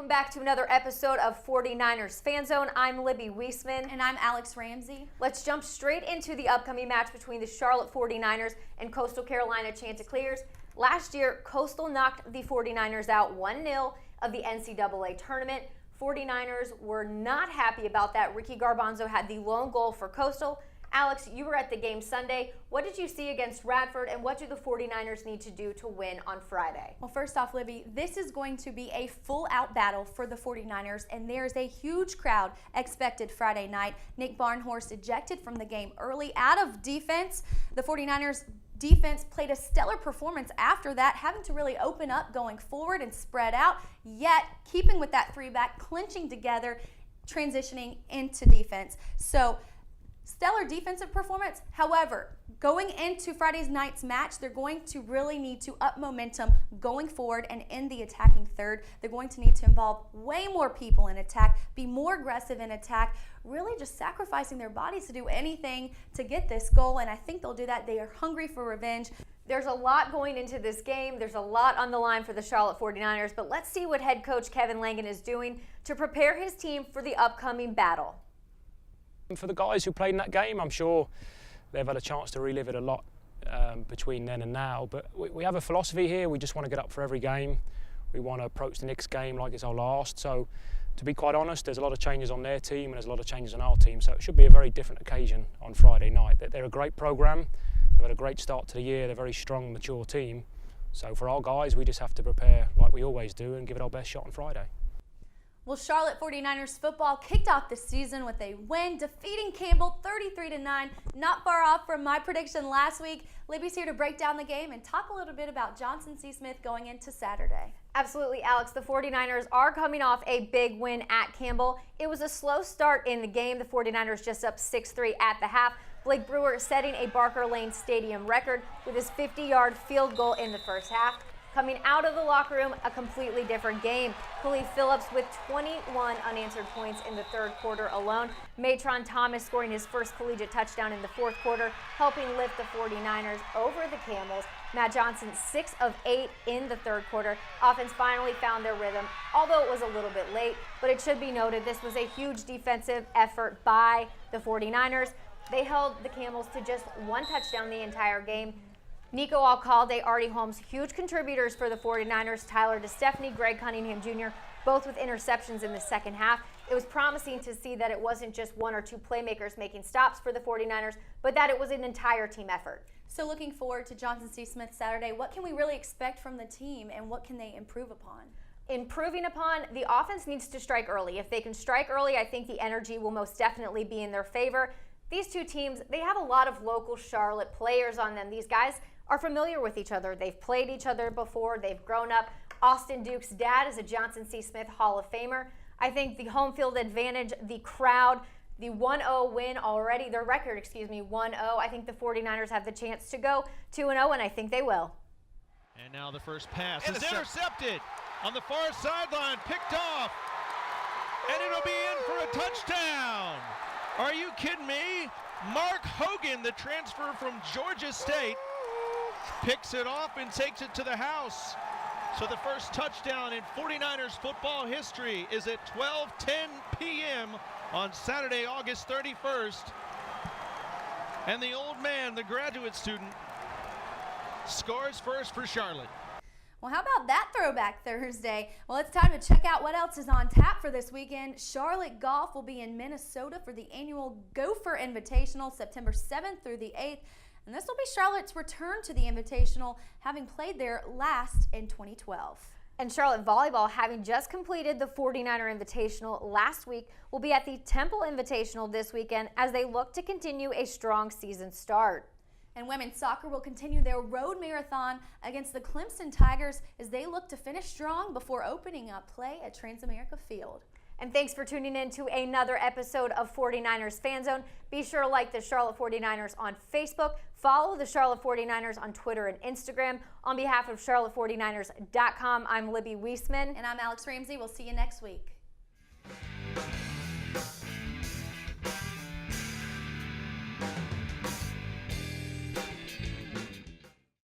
welcome back to another episode of 49ers Fan Zone. I'm Libby Weihsmann. And I'm Alex Ramsey. Let's jump straight into the upcoming match between the Charlotte 49ers and Coastal Carolina Chanticleers. Last year, Coastal knocked the 49ers out 1-0 of the NCAA tournament. 49ers were not happy about that. Ricky Garbanzo had the lone goal for Coastal. Alex, you were at the game Sunday. What did you see against Radford, and what do the 49ers need to do to win on Friday? Well, first off, Libby, this is going to be a full-out battle for the 49ers, and there's a huge crowd expected Friday night. Nick Barnhorst ejected from the game early out of defense. The 49ers defense played a stellar performance after that, having to really open up going forward and spread out, yet keeping with that three-back, clinching together, transitioning into defense. So, stellar defensive performance. However, going into Friday's night's match, they're going to really need to up momentum going forward and in the attacking third. They're going to need to involve way more people in attack, be more aggressive in attack, really just sacrificing their bodies to do anything to get this goal, and I think they'll do that. They are hungry for revenge. There's a lot going into this game. There's a lot on the line for the Charlotte 49ers, but let's see what head coach Kevin Langan is doing to prepare his team for the upcoming battle. For the guys who played in that game, I'm sure they've had a chance to relive it a lot between then and now. But we have a philosophy here. We just want to get up for every game. We want to approach the next game like it's our last. So, to be quite honest, there's a lot of changes on their team and there's a lot of changes on our team. So it should be a very different occasion on Friday night. They're a great program. They've had a great start to the year. They're a very strong, mature team. So for our guys, we just have to prepare like we always do and give it our best shot on Friday. Well, Charlotte 49ers football kicked off the season with a win, defeating Campbell 33-9, not far off from my prediction last week. Libby's here to break down the game and talk a little bit about Johnson C. Smith going into Saturday. Absolutely, Alex. The 49ers are coming off a big win at Campbell. It was a slow start in the game. The 49ers just up 6-3 at the half. Blake Brewer setting a Barker Lane Stadium record with his 50-yard field goal in the first half. Coming out of the locker room, a completely different game. Khalif Phillips with 21 unanswered points in the third quarter alone. Matron Thomas scoring his first collegiate touchdown in the fourth quarter, helping lift the 49ers over the Camels. Matt Johnson 6 of 8 in the third quarter. Offense finally found their rhythm, although it was a little bit late. But it should be noted this was a huge defensive effort by the 49ers. They held the Camels to just one touchdown the entire game. Nico Alcalde, Artie Holmes, huge contributors for the 49ers. Tyler DeStefany, Greg Cunningham Jr., both with interceptions in the second half. It was promising to see that it wasn't just one or two playmakers making stops for the 49ers, but that it was an entire team effort. So looking forward to Johnson C. Smith Saturday, what can we really expect from the team and what can they improve upon? Improving upon, the offense needs to strike early. If they can strike early, I think the energy will most definitely be in their favor. These two teams, they have a lot of local Charlotte players on them. These guys are familiar with each other. They've played each other before. They've grown up. Austin Duke's dad is a Johnson C. Smith Hall of Famer. I think the home field advantage, the crowd, the 1-0 win already, their record, 1-0. I think the 49ers have the chance to go 2-0, and I think they will. And now the first pass is intercepted on the far sideline, picked off, and it'll be in for a touchdown. Are you kidding me? Mark Hogan, the transfer from Georgia State, picks it off and takes it to the house. So the first touchdown in 49ers football history is at 12:10 p.m. on Saturday, August 31st. And the old man, the graduate student, scores first for Charlotte. Well, how about that throwback Thursday? Well, it's time to check out what else is on tap for this weekend. Charlotte Golf will be in Minnesota for the annual Gopher Invitational, September 7th through the 8th. And this will be Charlotte's return to the Invitational, having played there last in 2012. And Charlotte Volleyball, having just completed the 49er Invitational last week, will be at the Temple Invitational this weekend as they look to continue a strong season start. And women's soccer will continue their road marathon against the Clemson Tigers as they look to finish strong before opening up play at Transamerica Field. And thanks for tuning in to another episode of 49ers Fan Zone. Be sure to like the Charlotte 49ers on Facebook. Follow the Charlotte 49ers on Twitter and Instagram. On behalf of Charlotte49ers.com, I'm Libby Weihsmann. And I'm Alex Ramsey. We'll see you next week.